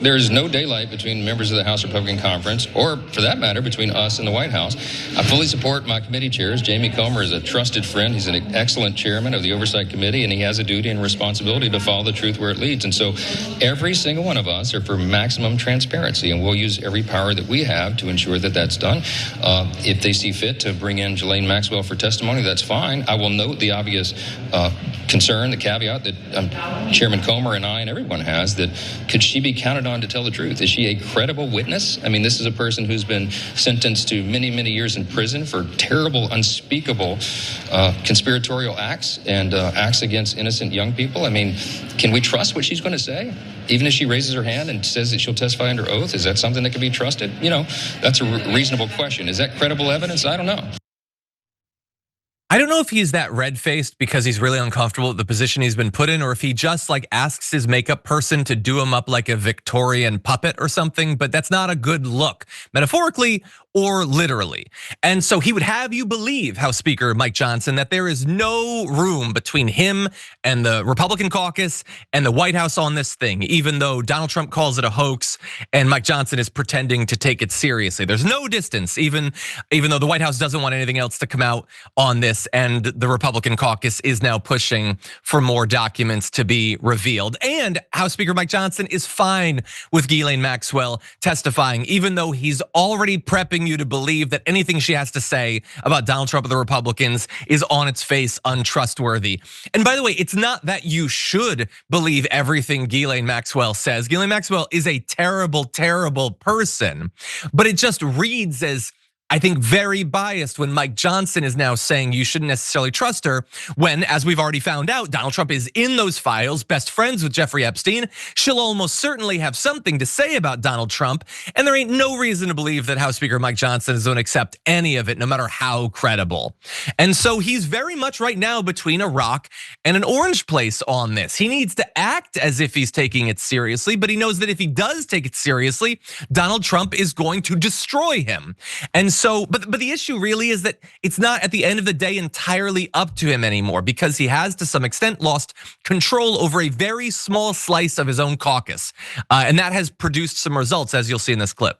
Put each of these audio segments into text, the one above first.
There is no daylight between members of the House Republican Conference, or for that matter, between us and the White House. I fully support my committee chairs. Jamie Comer is a trusted friend. He's an excellent chairman of the Oversight Committee, and he has a duty and responsibility to follow the truth where it leads. And so every single one of us are for maximum transparency, and we'll use every power that we have to ensure that that's done. If they see fit to bring in Ghislaine Maxwell for testimony, that's fine. I will note the obvious concern, the caveat that Chairman Comer and I and everyone has, that could she be counted on to tell the truth? Is she a credible witness? I mean, this is a person who's been sentenced to many, many years in prison for terrible, unspeakable conspiratorial acts and acts against innocent young people. I mean, can we trust what she's going to say? Even if she raises her hand and says that she'll testify under oath, is that something that can be trusted? You know, that's a reasonable question. Is that credible evidence? I don't know. I don't know if he's that red-faced because he's really uncomfortable with the position he's been put in, or if he just like asks his makeup person to do him up like a Victorian puppet or something, but that's not a good look, metaphorically or literally. And so he would have you believe, House Speaker Mike Johnson, that there is no room between him and the Republican caucus and the White House on this thing, even though Donald Trump calls it a hoax and Mike Johnson is pretending to take it seriously. There's no distance, even though the White House doesn't want anything else to come out on this, and the Republican caucus is now pushing for more documents to be revealed. And House Speaker Mike Johnson is fine with Ghislaine Maxwell testifying, even though he's already prepping you to believe that anything she has to say about Donald Trump or the Republicans is on its face untrustworthy. And by the way, it's not that you should believe everything Ghislaine Maxwell says. Ghislaine Maxwell is a terrible, terrible person, but it just reads as, I think, very biased when Mike Johnson is now saying you shouldn't necessarily trust her, when, as we've already found out, Donald Trump is in those files, best friends with Jeffrey Epstein. She'll almost certainly have something to say about Donald Trump, and there ain't no reason to believe that House Speaker Mike Johnson is going to accept any of it, no matter how credible. And so he's very much right now between a rock and an orange place on this. He needs to act as if he's taking it seriously, but he knows that if he does take it seriously, Donald Trump is going to destroy him. And so, but the issue really is that it's not at the end of the day entirely up to him anymore, because he has to some extent lost control over a very small slice of his own caucus. And that has produced some results, as you'll see in this clip.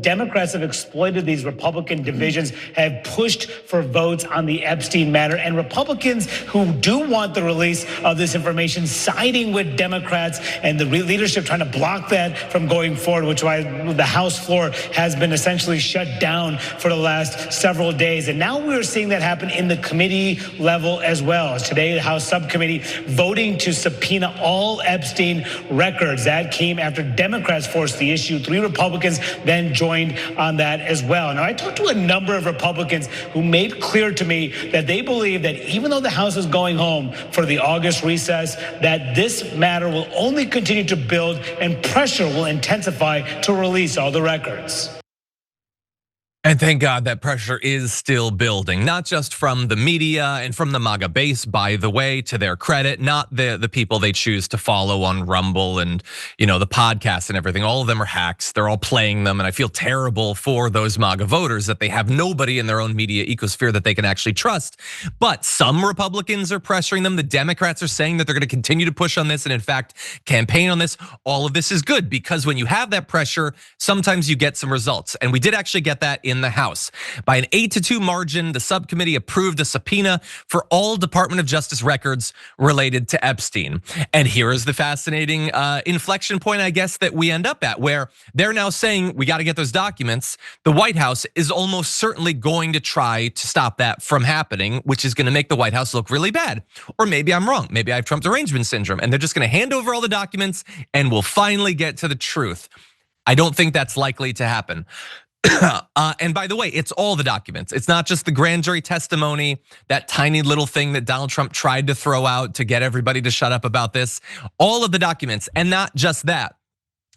Democrats have exploited these Republican divisions, have pushed for votes on the Epstein matter, and Republicans who do want the release of this information siding with Democrats and the leadership trying to block that from going forward, which is why the House floor has been essentially shut down for the last several days. And now we're seeing that happen in the committee level as well. Today, the House Subcommittee voting to subpoena all Epstein records. That came after Democrats forced the issue. 3 Republicans then joined on that as well. Now, I talked to a number of Republicans who made clear to me that they believe that even though the House is going home for the August recess, that this matter will only continue to build and pressure will intensify to release all the records. And thank God that pressure is still building, not just from the media and from the MAGA base, by the way, to their credit, not the people they choose to follow on Rumble and the podcasts and everything. All of them are hacks. They're all playing them. And I feel terrible for those MAGA voters that they have nobody in their own media ecosphere that they can actually trust. But some Republicans are pressuring them. The Democrats are saying that they're going to continue to push on this and in fact campaign on this. All of this is good, because when you have that pressure, sometimes you get some results. And we did actually get that in the House. By an 8-2 margin, the subcommittee approved a subpoena for all Department of Justice records related to Epstein. And here is the fascinating inflection point, I guess, that we end up at, where they're now saying we got to get those documents. The White House is almost certainly going to try to stop that from happening, which is going to make the White House look really bad. Or maybe I'm wrong. Maybe I have Trump derangement syndrome, and they're just going to hand over all the documents and we'll finally get to the truth. I don't think that's likely to happen. And by the way, it's all the documents. It's not just the grand jury testimony, that tiny little thing that Donald Trump tried to throw out to get everybody to shut up about this. All of the documents, and not just that.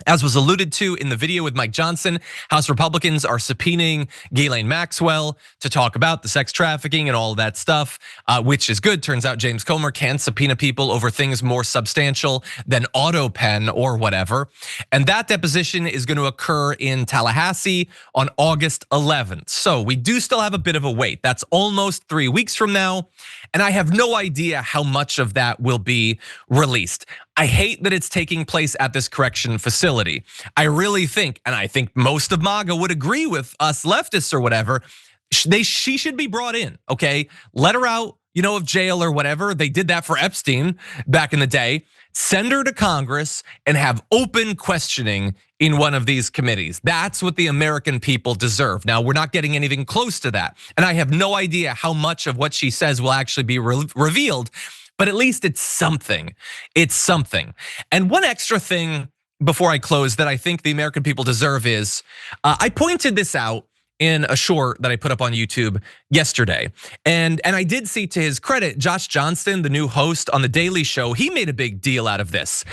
As was alluded to in the video with Mike Johnson, House Republicans are subpoenaing Ghislaine Maxwell to talk about the sex trafficking and all of that stuff, which is good. Turns out James Comer can subpoena people over things more substantial than AutoPen or whatever. And that deposition is going to occur in Tallahassee on August 11th. So we do still have a bit of a wait. That's almost 3 weeks from now. And I have no idea how much of that will be released. I hate that it's taking place at this correction facility. I really think, and I think most of MAGA would agree with us leftists or whatever, she should be brought in, okay? Let her out, of jail or whatever. They did that for Epstein back in the day. Send her to Congress and have open questioning in one of these committees. That's what the American people deserve. Now, we're not getting anything close to that. And I have no idea how much of what she says will actually be revealed, but at least it's something. It's something. And one extra thing before I close that I think the American people deserve is, I pointed this out in a short that I put up on YouTube yesterday. And I did see, to his credit, Josh Johnston, the new host on The Daily Show, he made a big deal out of this.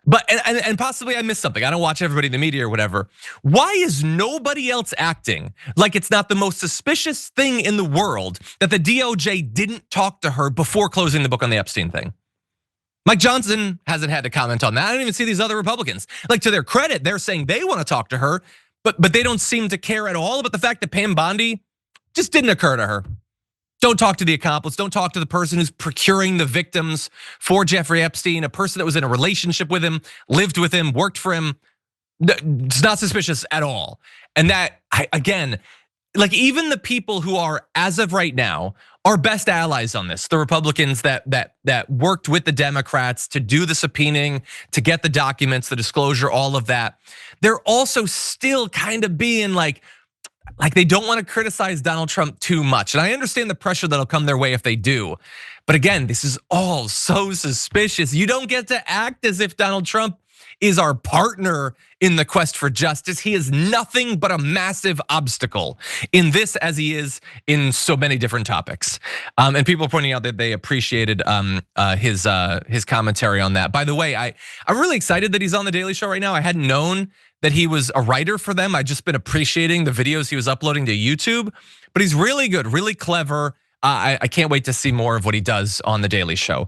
But, and possibly I missed something. I don't watch everybody in the media or whatever. Why is nobody else acting like it's not the most suspicious thing in the world that the DOJ didn't talk to her before closing the book on the Epstein thing? Mike Johnson hasn't had to comment on that. I don't even see these other Republicans. Like, to their credit, they're saying they want to talk to her, but they don't seem to care at all about the fact that Pam Bondi just didn't occur to her. Don't talk to the accomplice. Don't talk to the person who's procuring the victims for Jeffrey Epstein, a person that was in a relationship with him, lived with him, worked for him. It's not suspicious at all. And that, again, like, even the people who are, as of right now, our best allies on this, the Republicans that worked with the Democrats to do the subpoenaing, to get the documents, the disclosure, all of that, they're also still kind of being like they don't want to criticize Donald Trump too much. And I understand the pressure that'll come their way if they do. But again, this is all so suspicious. You don't get to act as if Donald Trump is our partner in the quest for justice. He is nothing but a massive obstacle in this, as he is in so many different topics. And people are pointing out that they appreciated his commentary on that. By the way, I'm really excited that he's on The Daily Show right now. I hadn't known that he was a writer for them. I've just been appreciating the videos he was uploading to YouTube, but he's really good, really clever. I can't wait to see more of what he does on The Daily Show.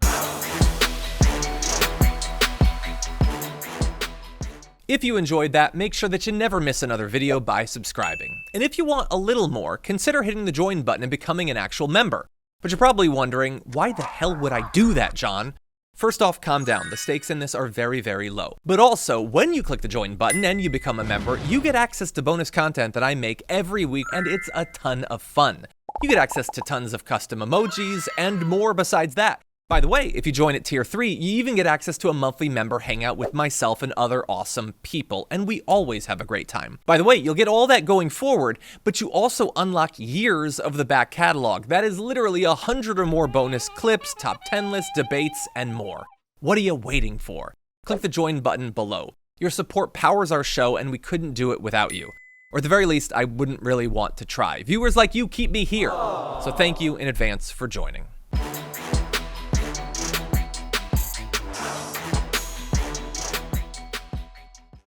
If you enjoyed that, make sure that you never miss another video by subscribing. And if you want a little more, consider hitting the join button and becoming an actual member. But you're probably wondering, why the hell would I do that, John? First off, calm down. The stakes in this are very, very low. But also, when you click the join button and you become a member, you get access to bonus content that I make every week, and it's a ton of fun. You get access to tons of custom emojis and more besides that. By the way, if you join at tier 3, you even get access to a monthly member hangout with myself and other awesome people, and we always have a great time. By the way, you'll get all that going forward, but you also unlock years of the back catalog. That is literally 100 or more bonus clips, top 10 lists, debates, and more. What are you waiting for? Click the join button below. Your support powers our show, and we couldn't do it without you. Or at the very least, I wouldn't really want to try. Viewers like you keep me here. So thank you in advance for joining.